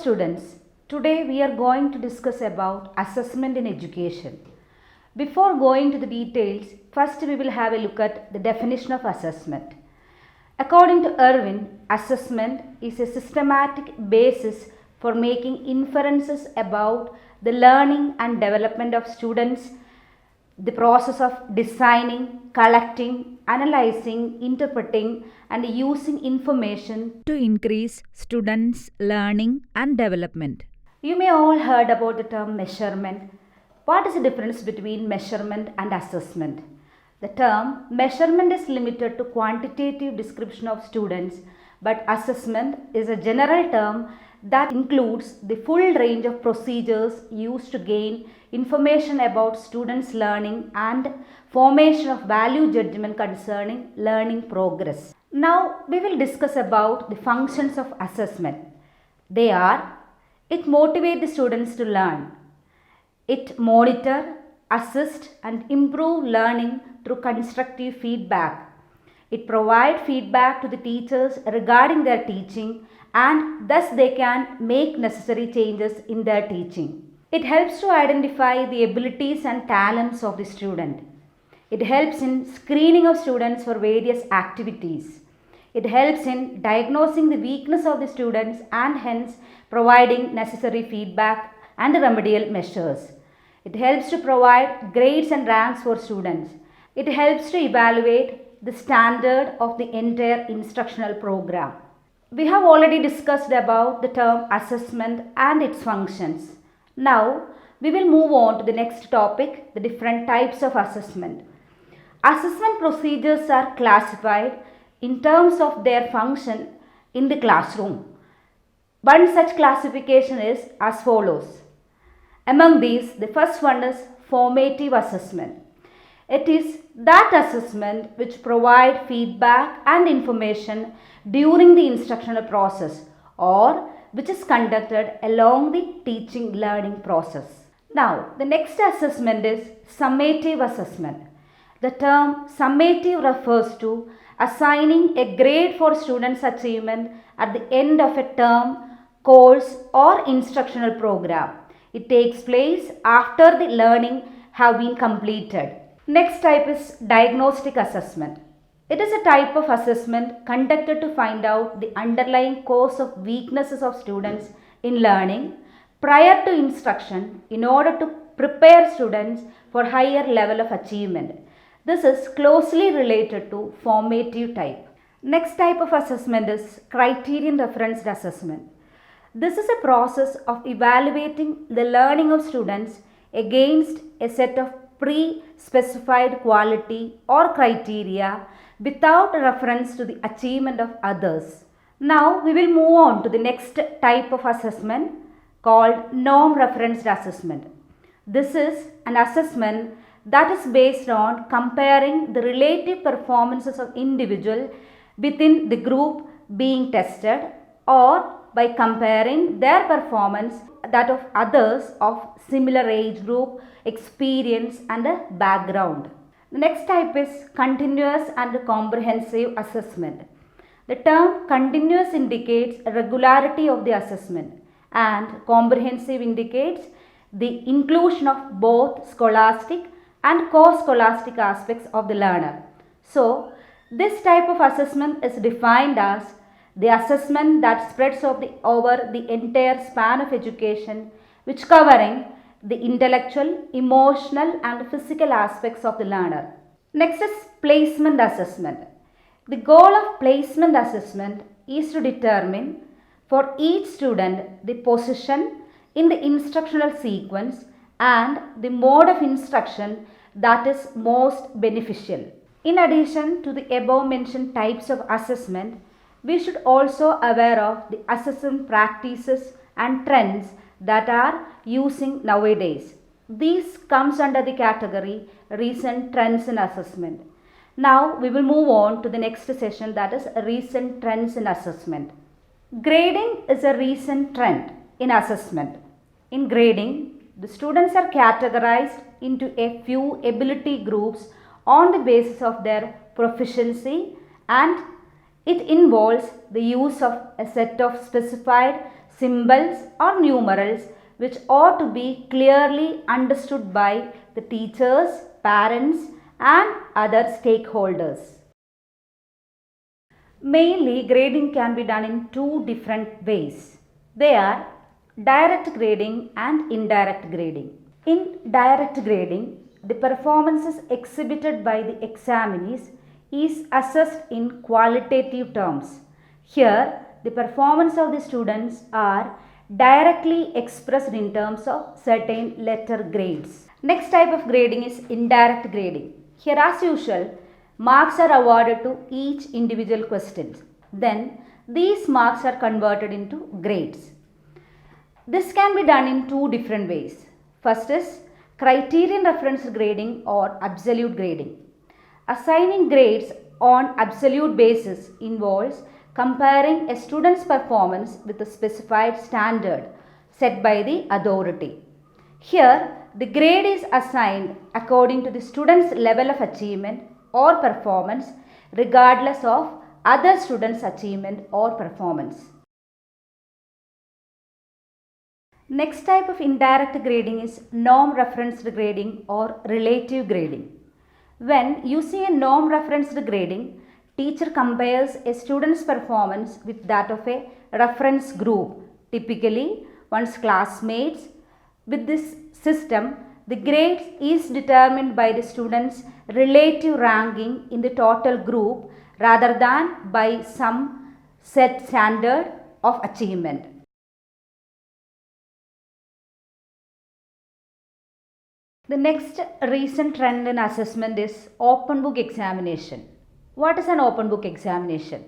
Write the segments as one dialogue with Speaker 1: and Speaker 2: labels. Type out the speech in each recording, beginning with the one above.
Speaker 1: students, today we are going to discuss about assessment in education. Before going to the details, first we will have a look at the definition of assessment. According to Irwin, assessment is a systematic basis for making inferences about the learning and development of students, the process of designing, collecting, analyzing, interpreting, and using information to increase students' learning and development. You may all heard about the term measurement. What is the difference between measurement and assessment? The term measurement is limited to quantitative description of students, but assessment is a general term that includes the full range of procedures used to gain information about students' learning and formation of value judgment concerning learning progress. Now we will discuss about the functions of assessment. They are: it motivates the students to learn, it monitor, assist and improve learning through constructive feedback, it provides feedback to the teachers regarding their teaching and thus they can make necessary changes in their teaching. It helps to identify the abilities and talents of the student. It helps in screening of students for various activities. It helps in diagnosing the weakness of the students and hence providing necessary feedback and remedial measures. It helps to provide grades and ranks for students. It helps to evaluate the standard of the entire instructional program. We have already discussed about the term assessment and its functions. Now we will move on to the next topic, the different types of assessment. Assessment procedures are classified in terms of their function in the classroom. One such classification is as follows. Among these, the first one is formative assessment. It is that assessment which provides feedback and information during the instructional process or which is conducted along the teaching learning process. Now, the next assessment is summative assessment. The term summative refers to assigning a grade for students' achievement at the end of a term, course or instructional program. It takes place after the learning have been completed. Next type is diagnostic assessment. It is a type of assessment conducted to find out the underlying cause of weaknesses of students in learning prior to instruction in order to prepare students for higher level of achievement. This is closely related to formative type. Next type of assessment is criterion referenced assessment. This is a process of evaluating the learning of students against a set of pre-specified quality or criteria without reference to the achievement of others. Now we will move on to the next type of assessment called norm referenced assessment. This is an assessment that is based on comparing the relative performances of individual within the group being tested or by comparing their performance that of others of similar age group, experience and background. The next type is continuous and comprehensive assessment. The term continuous indicates regularity of the assessment and comprehensive indicates the inclusion of both scholastic and co-scholastic aspects of the learner. So, this type of assessment is defined as the assessment that spreads over the entire span of education, which covering the intellectual, emotional and physical aspects of the learner. Next is placement assessment. The goal of placement assessment is to determine for each student the position in the instructional sequence and the mode of instruction that is most beneficial. In addition to the above mentioned types of assessment, we should also aware of the assessment practices and trends that are using nowadays. These comes under the category recent trends in assessment. Now we will move on to the next session, that is recent trends in assessment. Grading is a recent trend in assessment. In grading, the students are categorized into a few ability groups on the basis of their proficiency, and it involves the use of a set of specified symbols or numerals which ought to be clearly understood by the teachers, parents and other stakeholders. Mainly, grading can be done in two different ways. They are direct grading and indirect grading. In direct grading, the performances exhibited by the examinees is assessed in qualitative terms. Here, the performance of the students are directly expressed in terms of certain letter grades. Next type of grading is indirect grading. Here, as usual, marks are awarded to each individual question. Then, these marks are converted into grades. This can be done in two different ways. First is criterion referenced grading or absolute grading. Assigning grades on absolute basis involves comparing a student's performance with a specified standard set by the authority. Here, the grade is assigned according to the student's level of achievement or performance regardless of other students' achievement or performance. Next type of indirect grading is norm referenced grading or relative grading. When using a norm referenced grading, teacher compares a student's performance with that of a reference group, typically one's classmates. With this system, the grade is determined by the student's relative ranking in the total group rather than by some set standard of achievement. The next recent trend in assessment is open book examination. What is an open book examination?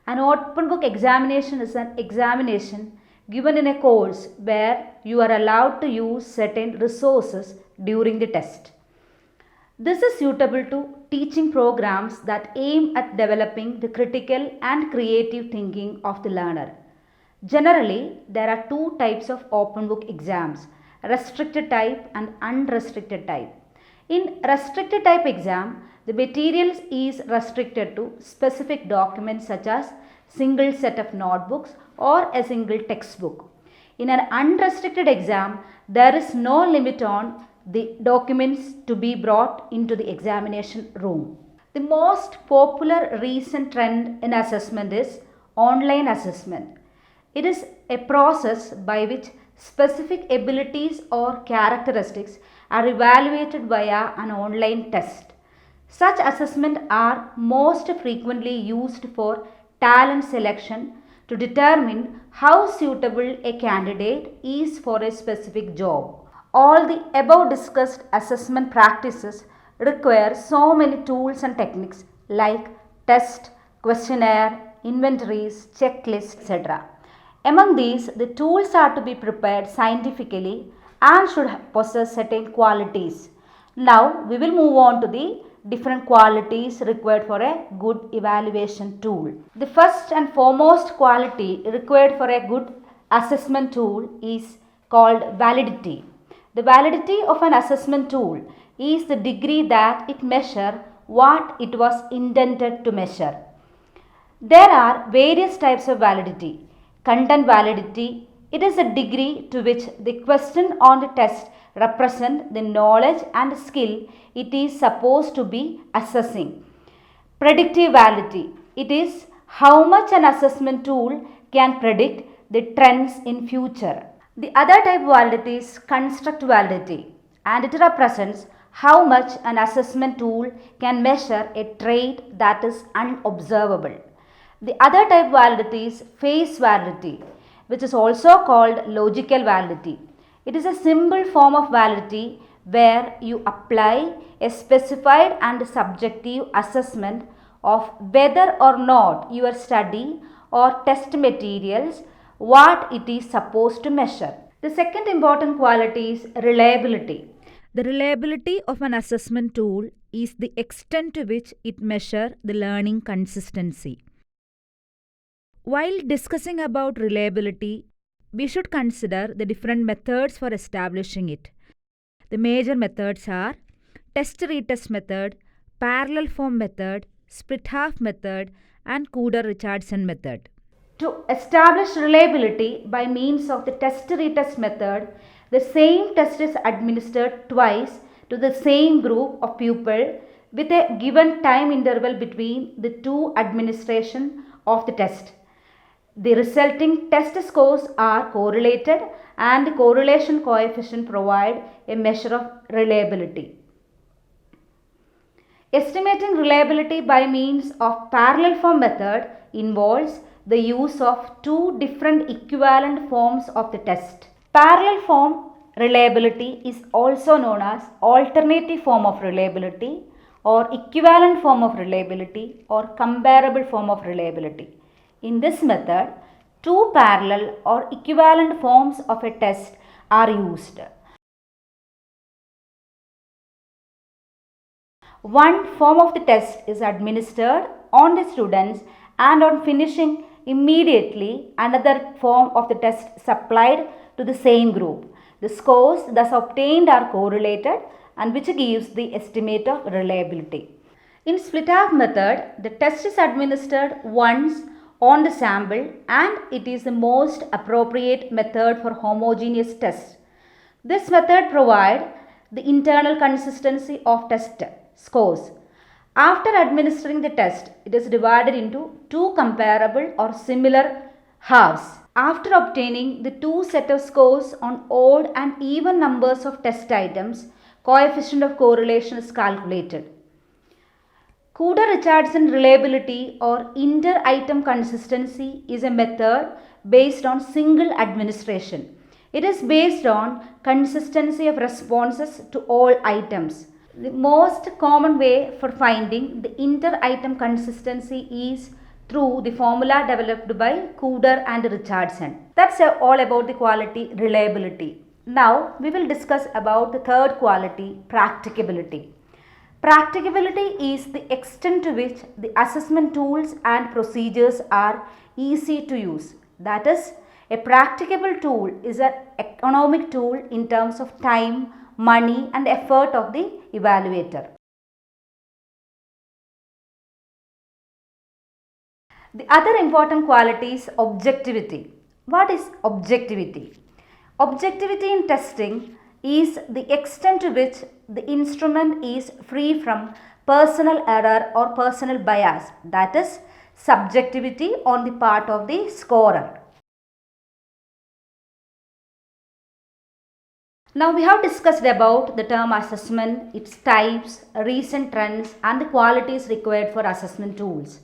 Speaker 1: An open book examination is an examination given in a course where you are allowed to use certain resources during the test. This is suitable to teaching programs that aim at developing the critical and creative thinking of the learner. Generally, there are two types of open book exams: restricted type and unrestricted type. In restricted type exam, the materials is restricted to specific documents such as single set of notebooks or a single textbook. In an unrestricted exam, there is no limit on the documents to be brought into the examination room. The most popular recent trend in assessment is online assessment. It is a process by which specific abilities or characteristics are evaluated via an online test. Such assessments are most frequently used for talent selection to determine how suitable a candidate is for a specific job. All the above discussed assessment practices require so many tools and techniques like test, questionnaire, inventories, checklists, etc. Among these, the tools are to be prepared scientifically and should possess certain qualities. Now, we will move on to the different qualities required for a good evaluation tool. The first and foremost quality required for a good assessment tool is called validity. The validity of an assessment tool is the degree that it measures what it was intended to measure. There are various types of validity. Content validity, it is a degree to which the question on the test represents the knowledge and skill it is supposed to be assessing. Predictive validity, it is how much an assessment tool can predict the trends in future. The other type of validity is construct validity, and it represents how much an assessment tool can measure a trait that is unobservable. The other type of validity is face validity, which is also called logical validity. It is a simple form of validity where you apply a specified and subjective assessment of whether or not your study or test materials what it is supposed to measure. The second important quality is reliability. The reliability of an assessment tool is the extent to which it measures the learning consistency. While discussing about reliability, we should consider the different methods for establishing it. The major methods are test-retest method, parallel form method, split half method, and Cooder-Richardson method. To establish reliability by means of the test-retest method, the same test is administered twice to the same group of pupils with a given time interval between the two administration of the test. The resulting test scores are correlated and the correlation coefficient provide a measure of reliability. Estimating reliability by means of parallel form method involves the use of two different equivalent forms of the test. Parallel form reliability is also known as alternative form of reliability or equivalent form of reliability or comparable form of reliability. In this method, two parallel or equivalent forms of a test are used. One form of the test is administered on the students and on finishing immediately another form of the test supplied to the same group. The scores thus obtained are correlated and which gives the estimate of reliability. In split-half method, the test is administered once on the sample and it is the most appropriate method for homogeneous tests. This method provides the internal consistency of test scores. After administering the test, it is divided into two comparable or similar halves. After obtaining the two set of scores on odd and even numbers of test items, coefficient of correlation is calculated. Cooder-Richardson reliability or inter-item consistency is a method based on single administration. It is based on consistency of responses to all items. The most common way for finding the inter-item consistency is through the formula developed by Cooder and Richardson. That's all about the quality reliability. Now we will discuss about the third quality, practicability. Practicability is the extent to which the assessment tools and procedures are easy to use. That is, a practicable tool is an economic tool in terms of time, money and effort of the evaluator. The other important quality is objectivity. What is objectivity? Objectivity in testing is the extent to which the instrument is free from personal error or personal bias, that is subjectivity on the part of the scorer. Now we have discussed about the term assessment, its types, recent trends and the qualities required for assessment tools.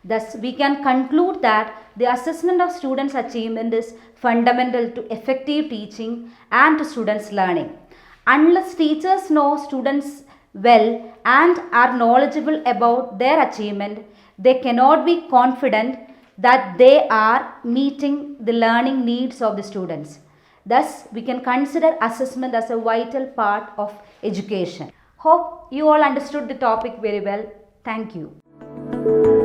Speaker 1: Thus, we can conclude that the assessment of students' achievement is fundamental to effective teaching and to students' learning. Unless teachers know students well and are knowledgeable about their achievement, they cannot be confident that they are meeting the learning needs of the students. Thus, we can consider assessment as a vital part of education. Hope you all understood the topic very well. Thank you.